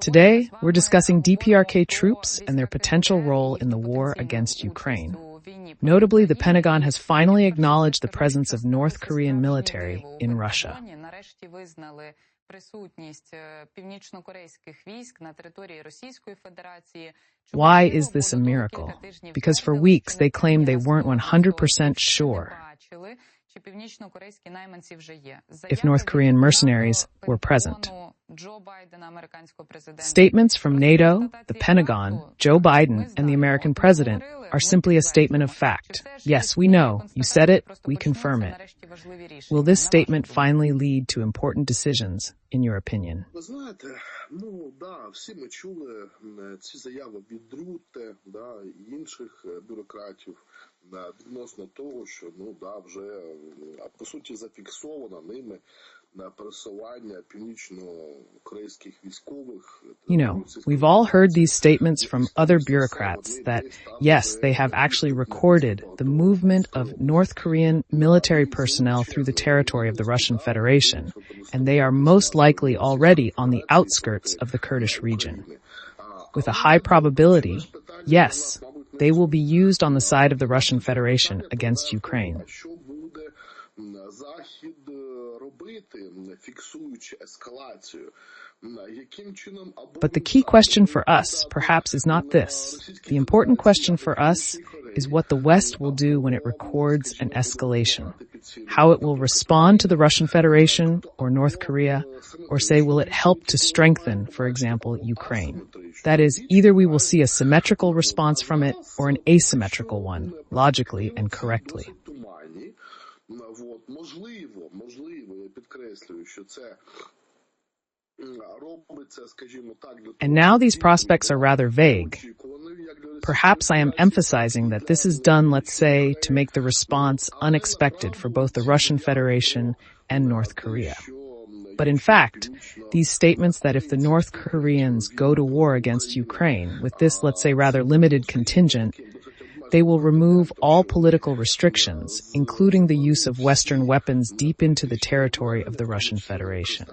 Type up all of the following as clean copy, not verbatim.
Today, we're discussing DPRK troops and their potential role in the war against Ukraine. Notably, the Pentagon has finally acknowledged the presence of North Korean military in Russia. Why is this a miracle? Because for weeks they claimed they weren't 100% sure if North Korean mercenaries were present. Statements from NATO, the Pentagon, Joe Biden, and the American president are simply a statement of fact. Yes, we know. You said it. We confirm it. Will this statement finally lead to important decisions, in your opinion? Всі ми чули ці заяви від Рютте, інших бюрократів, відносно того, що, вже, по суті, зафіксовано ними пересування північно-корейських військових. You know, we've all heard these statements from other bureaucrats that, yes, they have actually recorded the movement of North Korean military personnel through the territory of the Russian Federation, and they are most likely already on the outskirts of the Kurdish region. With a high probability, yes, they will be used on the side of the Russian Federation against Ukraine. But the key question for us, perhaps, is not this. The important question for us is what the West will do when it records an escalation. How it will respond to the Russian Federation or North Korea, or say, will it help to strengthen, for example, Ukraine? That is, either we will see a symmetrical response from it or an asymmetrical one, logically and correctly. And now these prospects are rather vague. Perhaps I am emphasizing that this is done, let's say, to make the response unexpected for both the Russian Federation and North Korea. But in fact, these statements that if the North Koreans go to war against Ukraine with this, let's say, rather limited contingent, they will remove all political restrictions, including the use of Western weapons deep into the territory of the Russian Federation.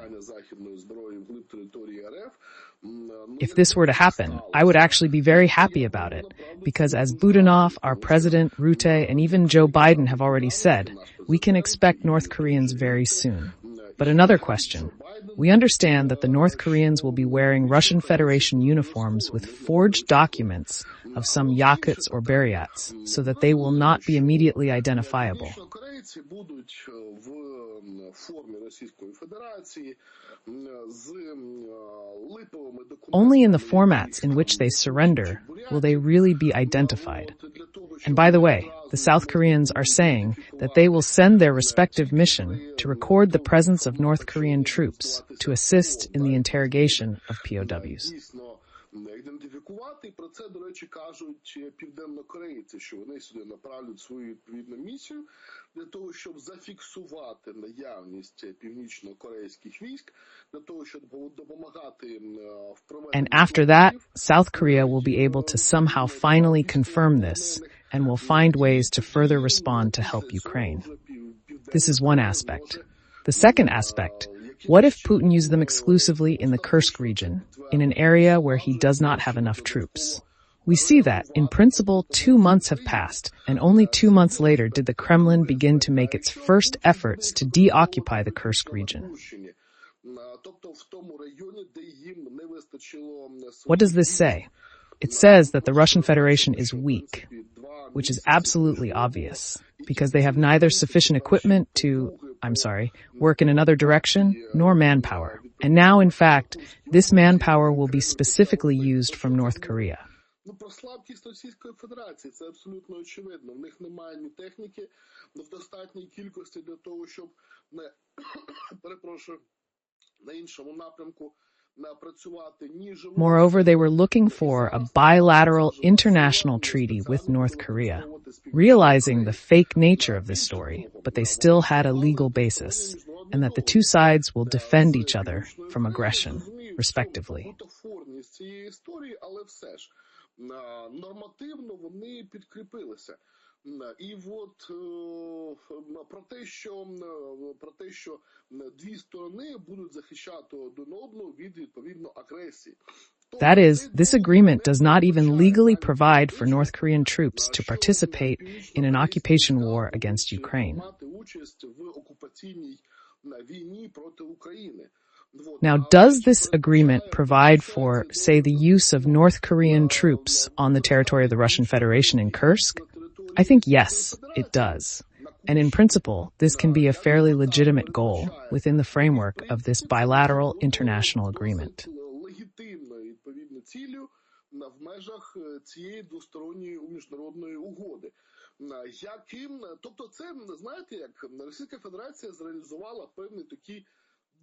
If this were to happen, I would actually be very happy about it, because as Budanov, our president, Rutte, and even Joe Biden have already said, we can expect North Koreans very soon. But another question. We understand that the North Koreans will be wearing Russian Federation uniforms with forged documents of some Yakuts or Buryats, so that they will not be immediately identifiable. Only in the formats in which they surrender will they really be identified. And by the way, the South Koreans are saying that they will send their respective mission to record the presence of North Korean troops to assist in the interrogation of POWs. Ідентифікувати, і про це, до речі, кажуть південнокорейці, що вони сюди направлять свою відповідну місію для того, щоб зафіксувати наявність північно-корейських військ, для того, щоб допомагати в проведенні... And after that, South Korea will be able to somehow finally confirm this and will find ways to further respond to help Ukraine. This is one aspect. The second aspect, what if Putin used them exclusively in the Kursk region, in an area where he does not have enough troops? We see that, in principle, 2 months have passed, and only 2 months later did the Kremlin begin to make its first efforts to deoccupy the Kursk region. What does this say? It says that the Russian Federation is weak, which is absolutely obvious, because they have neither sufficient equipment to, work in another direction, nor manpower. And now, in fact, this manpower will be specifically used from North Korea. Про слабкість Російської Федерації це абсолютно очевидно. В них немає ні техніки в достатній кількості для того, щоб на іншому напрямку працювати ні живо. Moreover, they were looking for a bilateral international treaty with North Korea, realizing the fake nature of this story, but they still had a legal basis, and that the two sides will defend each other from aggression, respectively. Нормативно вони підкріпилися. І от про те, що дві сторони будуть захищати один одного від відповідно агресії. That is, this agreement does not even legally provide for North Korean troops to participate in an occupation war against Ukraine. Now, does this agreement provide for, say, the use of North Korean troops on the territory of the Russian Federation in Kursk? I think yes, it does. And in principle, this can be a fairly legitimate goal within the framework of this bilateral international agreement. Ціллю в межах цієї двосторонньої міжнародної угоди. Тобто це, знаєте, як Російська Федерація зреалізувала певний такий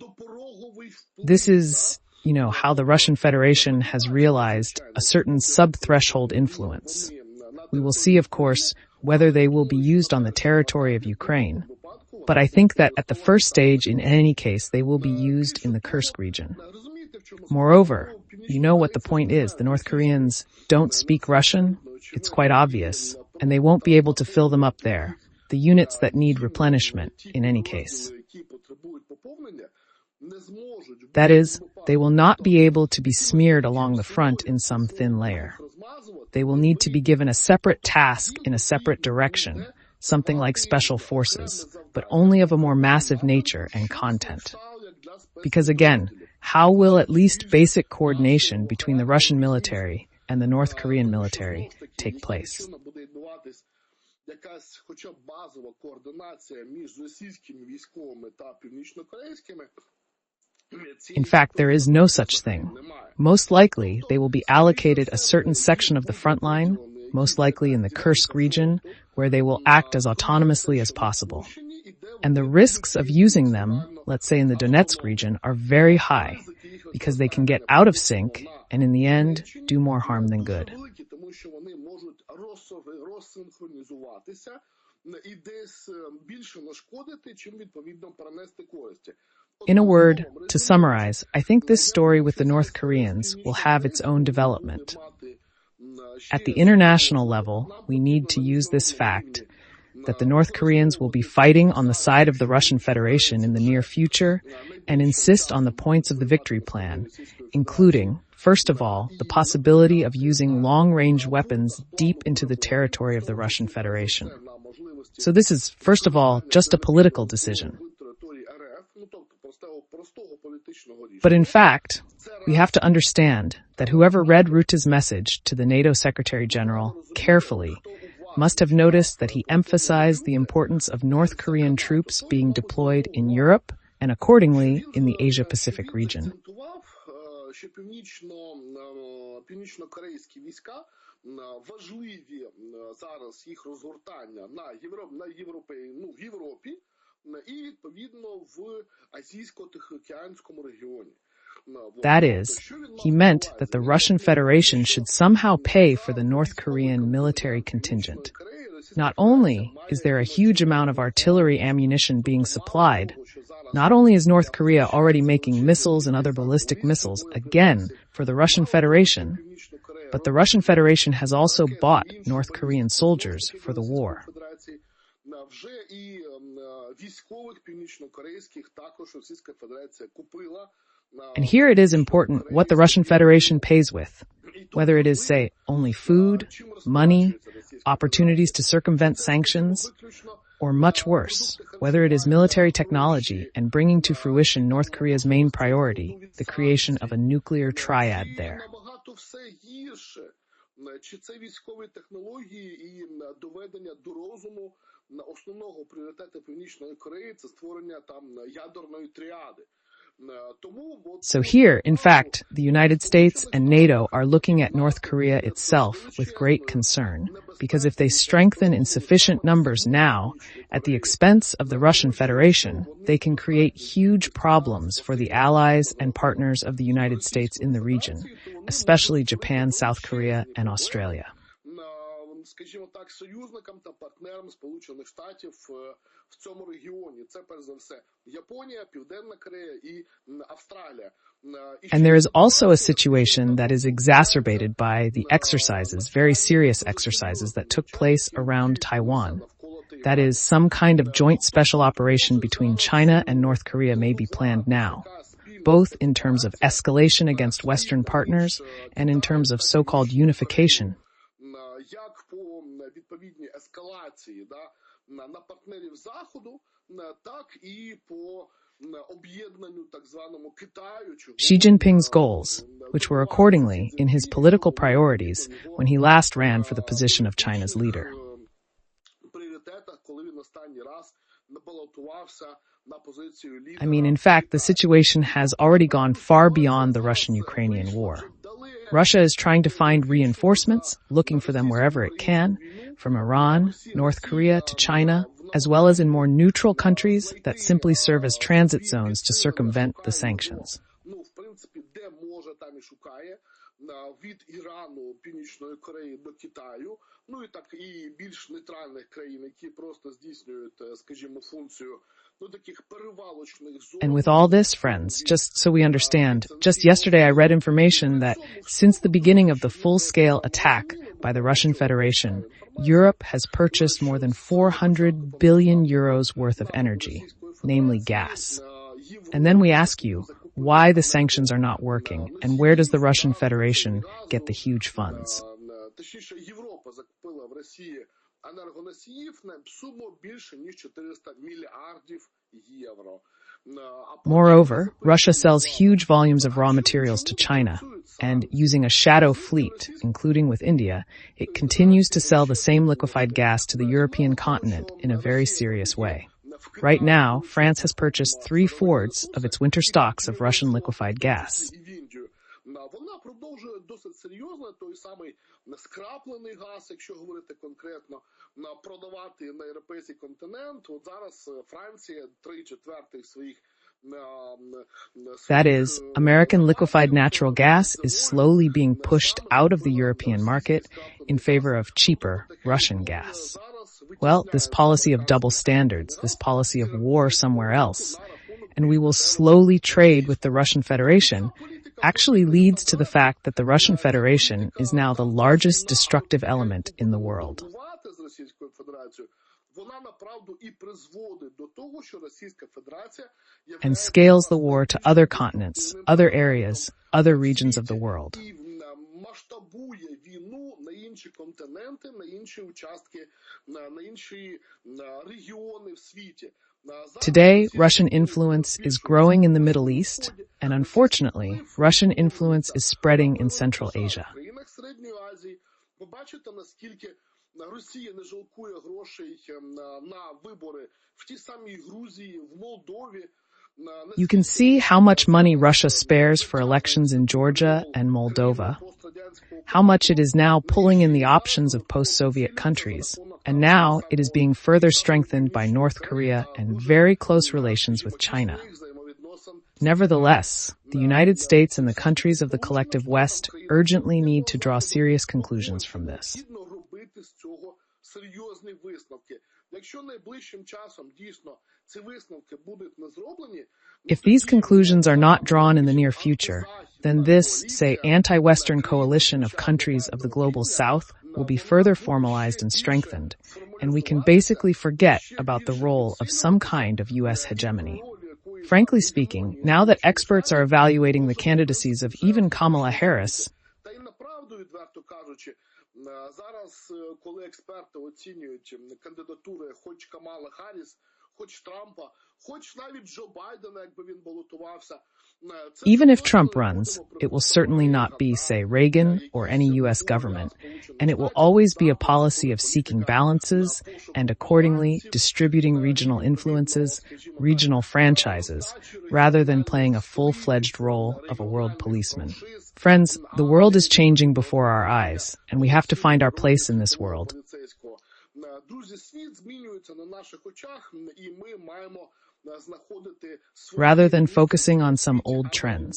допороговий вплив. This is, how the Russian Federation has realized a certain sub-threshold influence. We will see, of course, whether they will be used on the territory of Ukraine. But I think that at the first stage, in any case, they will be used in the Kursk region. Moreover, you know what the point is. The North Koreans don't speak Russian. It's quite obvious. And they won't be able to fill them up there. The units that need replenishment, in any case. That is, they will not be able to be smeared along the front in some thin layer. They will need to be given a separate task in a separate direction, something like special forces, but only of a more massive nature and content. Because again, how will at least basic coordination between the Russian military and the North Korean military take place? In fact, there is no such thing. Most likely, they will be allocated a certain section of the front line, most likely in the Kursk region, where they will act as autonomously as possible. And the risks of using them, let's say in the Donetsk region, are very high, because they can get out of sync and in the end do more harm than good. In a word, to summarize, I think this story with the North Koreans will have its own development. At the international level, we need to use this fact that the North Koreans will be fighting on the side of the Russian Federation in the near future and insist on the points of the victory plan, including, first of all, the possibility of using long-range weapons deep into the territory of the Russian Federation. So this is, first of all, just a political decision. But in fact, we have to understand that whoever read Rutte's message to the NATO Secretary General carefully must have noticed that he emphasized the importance of North Korean troops being deployed in Europe and accordingly in the Asia-Pacific region. That is, he meant that the Russian Federation should somehow pay for the North Korean military contingent. Not only is there a huge amount of artillery ammunition being supplied, not only is North Korea already making missiles and other ballistic missiles, again, for the Russian Federation, but the Russian Federation has also bought North Korean soldiers for the war. And here it is important what the Russian Federation pays with, whether it is, say, only food, money, opportunities to circumvent sanctions, or much worse, whether it is military technology and bringing to fruition North Korea's main priority, the creation of a nuclear triad there. Чи це військові технології і доведення до розуму основного пріоритету Північної Кореї – це створення там ядерної тріади. So here, in fact, the United States and NATO are looking at North Korea itself with great concern, because if they strengthen in sufficient numbers now, at the expense of the Russian Federation, they can create huge problems for the allies and partners of the United States in the region, especially Japan, South Korea, and Australia. скажімо так, союзникам та партнерам Сполучених Штатів в цьому регіоні. Це перш за все Японія, Південна Корея і Австралія. And there is also a situation that is exacerbated by the exercises, very serious exercises that took place around Taiwan. That is, some kind of joint special operation between China and North Korea may be planned now, both in terms of escalation against Western partners and in terms of so-called unification. Як по відповідній ескалації на партнерів Заходу, так і по об'єднанню так званому Китаю. Xi Jinping's goals, which were accordingly in his political priorities when he last ran for the position of China's leader. I mean, in fact, the situation has already gone far beyond the Russian-Ukrainian war. Russia is trying to find reinforcements, looking for them wherever it can, from Iran, North Korea to China, as well as in more neutral countries that simply serve as transit zones to circumvent the sanctions. Від Ірану, Північної Кореї до Китаю, і так і більш нейтральних країн, які просто здійснюють, скажімо, функцію таких перевалочних зон. And with all this, friends, just so we understand, just yesterday I read information that since the beginning of the full-scale attack by the Russian Federation, Europe has purchased more than 400 billion euros worth of energy, namely gas. And then we ask you, why the sanctions are not working, and where does the Russian Federation get the huge funds? Європа закупила в Росії енергоносіїв на суму більше ніж 400 мільярдів євро. Moreover, Russia sells huge volumes of raw materials to China, and using a shadow fleet, including with India, it continues to sell the same liquefied gas to the European continent in a very serious way. Right now, France has purchased 3/4 of its winter stocks of Russian liquefied gas. Вона продовжує досить серйозно той самий скраплений газ, якщо говорити конкретно, продавати на європейський континент. От зараз Франція 3/4 своїх That is, American liquefied natural gas is slowly being pushed out of the European market in favor of cheaper Russian gas. Well, this policy of double standards, this policy of war somewhere else, and we will slowly trade with the Russian Federation, actually leads to the fact that the Russian Federation is now the largest destructive element in the world. And scales the war to other continents, other areas, other regions of the world. Today, Russian influence is growing in the Middle East, and unfortunately, Russian influence is spreading in Central Asia. Росія не жалкує грошей на вибори в тій самій Грузії, в Молдові. You can see how much money Russia spares for elections in Georgia and Moldova, how much it is now pulling in the options of post-Soviet countries, and now it is being further strengthened by North Korea and very close relations with China. Nevertheless, the United States and the countries of the collective West urgently need to draw serious conclusions from this. If these conclusions are not drawn in the near future, then this, say, anti-Western coalition of countries of the global South will be further formalized and strengthened, and we can basically forget about the role of some kind of U.S. hegemony. Frankly speaking, now that experts are evaluating the candidacies of even Kamala Harris, зараз, коли експерти оцінюють кандидатури хоч Камали Харріс, хоч Трампа, хоч навіть Джо Байдена, якби він балотувався. Even if Trump runs, it will certainly not be, say, Reagan or any U.S. government, and it will always be a policy of seeking balances and accordingly distributing regional influences, regional franchises, rather than playing a full-fledged role of a world policeman. Friends, the world is changing before our eyes, and we have to find our place in this world. Rather than focusing on some old trends.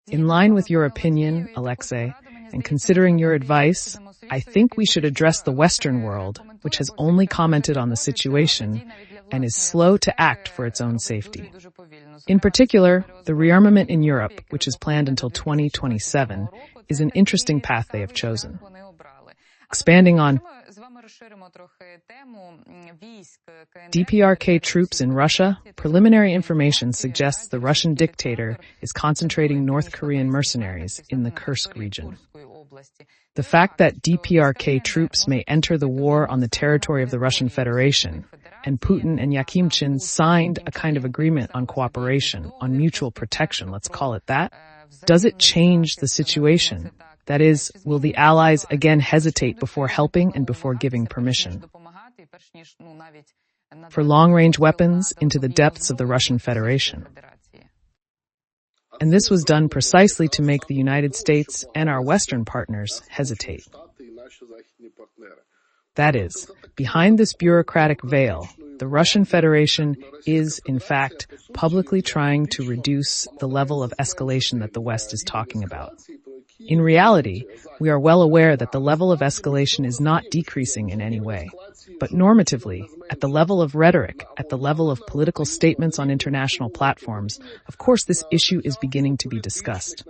In line with your opinion, Oleksiy, And considering your advice, I think we should address the Western world, which has only commented on the situation and is slow to act for its own safety. In particular, the rearmament in Europe, which is planned until 2027, is an interesting path they have chosen. Expanding on DPRK troops in Russia, preliminary information suggests the Russian dictator is concentrating North Korean mercenaries in the Kursk region. The fact that DPRK troops may enter the war on the territory of the Russian Federation, and Putin and Yakimchin signed a kind of agreement on cooperation, on mutual protection, let's call it that, does it change the situation? That is, will the Allies again hesitate before helping and before giving permission? For long-range weapons into the depths of the Russian Federation. And this was done precisely to make the United States and our Western partners hesitate. That is, behind this bureaucratic veil, the Russian Federation is, in fact, publicly trying to reduce the level of escalation that the West is talking about. In reality, we are well aware that the level of escalation is not decreasing in any way. But normatively, at the level of rhetoric, at the level of political statements on international platforms, of course this issue is beginning to be discussed.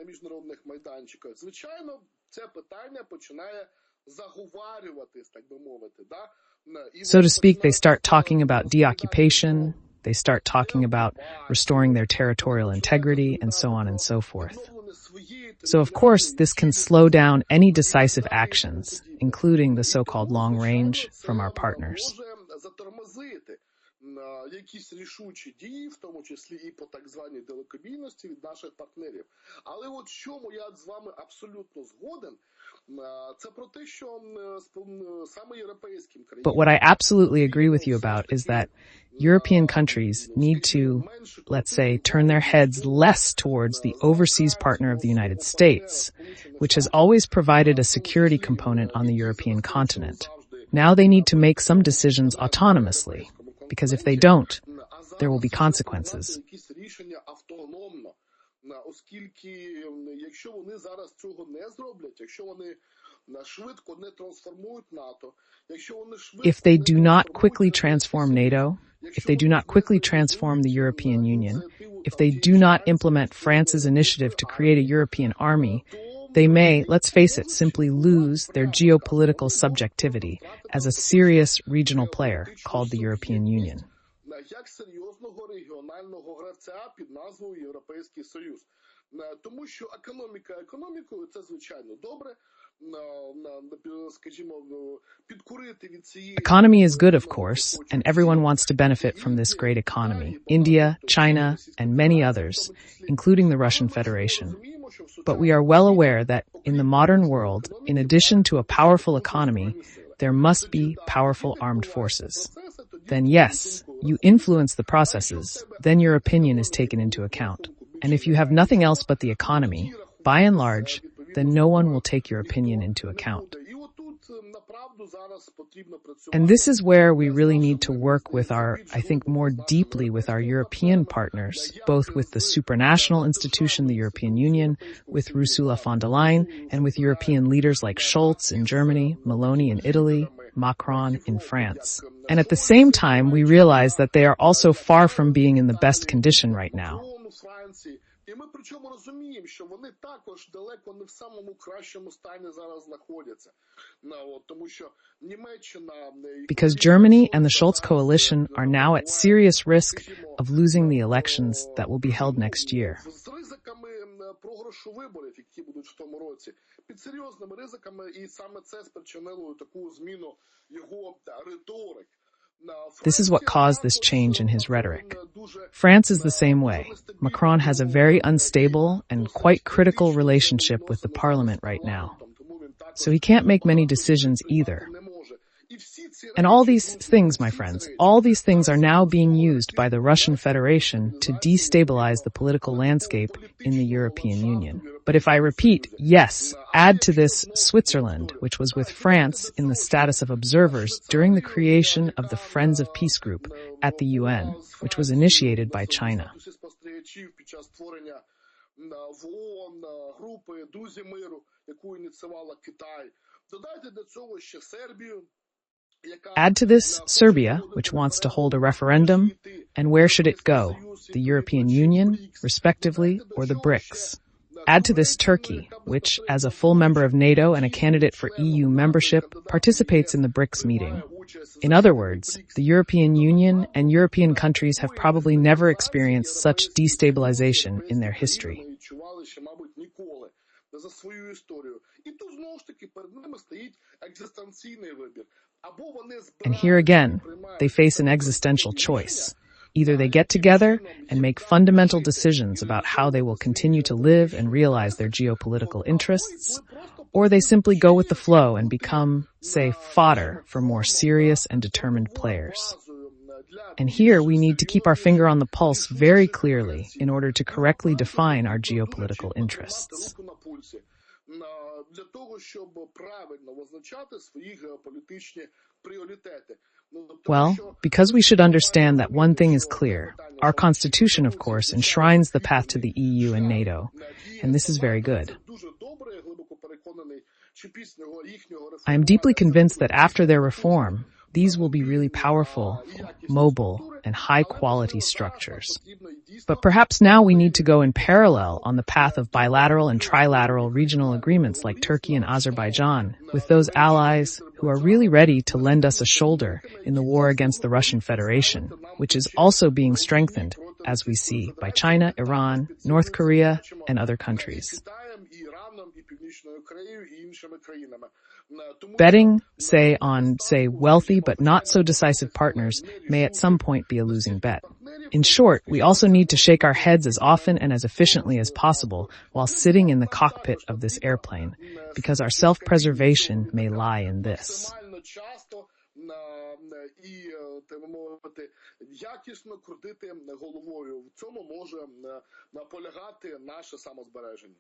So to speak, they start talking about deoccupation, they start talking about restoring their territorial integrity, and so on and so forth. So of course, this can slow down any decisive actions, including the so-called long range, from our partners. Якісь рішучі дії, в тому числі і по так званій далекобійності від наших партнерів. Але от чому я з вами абсолютно згоден, це про те, що саме європейським країнам... But what I absolutely agree with you about is that European countries need to, let's say, turn their heads less towards the overseas partner of the United States, which has always provided a security component on the European continent. Now they need to make some decisions autonomously. Because if they don't, there will be consequences. If they do not quickly transform NATO, if they do not quickly transform the European Union, if they do not implement France's initiative to create a European army, they may, let's face it, simply lose their geopolitical subjectivity as a serious regional player called the European Union. Як серйозного регіонального гравця під назвою Європейський Союз. Тому що економіка економікою, це звичайно добре. Economy is good, of course, and everyone wants to benefit from this great economy. India, China, and many others, including the Russian Federation. But we are well aware that in the modern world, in addition to a powerful economy, there must be powerful armed forces. Then yes, you influence the processes, then your opinion is taken into account. And if you have nothing else but the economy, by and large, then no one will take your opinion into account. And this is where we really need to work with I think more deeply with our European partners, both with the supranational institution, the European Union, with Ursula von der Leyen, and with European leaders like Scholz in Germany, Meloni in Italy, Macron in France. And at the same time, we realize that they are also far from being in the best condition right now. І ми причому розуміємо, що вони також далеко не в самому кращому стані зараз знаходяться. Тому що Німеччина... Because Germany and the Scholz coalition are now at serious risk of losing the elections that will be held next year. З ризиками програшу виборів, які будуть в тому році, під серйозними ризиками, і саме це спричинило таку зміну його риторики. This is what caused this change in his rhetoric. France is the same way. Macron has a very unstable and quite critical relationship with the parliament right now. So he can't make many decisions either. And all these things, my friends, all these things are now being used by the Russian Federation to destabilize the political landscape in the European Union. But if I repeat, yes, add to this Switzerland, which was with France in the status of observers during the creation of the Friends of Peace group at the UN, which was initiated by China. в ООН, групи «Друзі миру», яку ініціювала Китай. Додайте до цього ще Сербію, Add to this Serbia, which wants to hold a referendum, and where should it go? The European Union, respectively, or the BRICS? Add to this Turkey, which, as a full member of NATO and a candidate for EU membership, participates in the BRICS meeting. In other words, the European Union and European countries have probably never experienced such destabilization in their history. За свою історію. І тут, знову ж таки, перед ними стоїть екзистенційний вибір. Або вони And here again, they face an existential choice. Either they get together and make fundamental decisions about how they will continue to live and realize their geopolitical interests, or they simply go with the flow and become, say, fodder for more serious and determined players. And here we need to keep our finger on the pulse very clearly in order to correctly define our geopolitical interests. Для того, щоб правильно визначати свої геополітичні пріоритети. Well, because we should understand that one thing is clear. Our Constitution, of course, enshrines the path to the EU and NATO, and this is very good. I am deeply convinced that after their reform, these will be really powerful, mobile, and high-quality structures. But perhaps now we need to go in parallel on the path of bilateral and trilateral regional agreements like Turkey and Azerbaijan with those allies who are really ready to lend us a shoulder in the war against the Russian Federation, which is also being strengthened, as we see, by China, Iran, North Korea, and other countries. Betting, on wealthy but not so decisive partners may at some point be a losing bet. In short, we also need to shake our heads as often and as efficiently as possible while sitting in the cockpit of this airplane, because our self-preservation may lie in this. І, так мовити, якісно крутити головою. В цьому може наполягати наше самозбереження.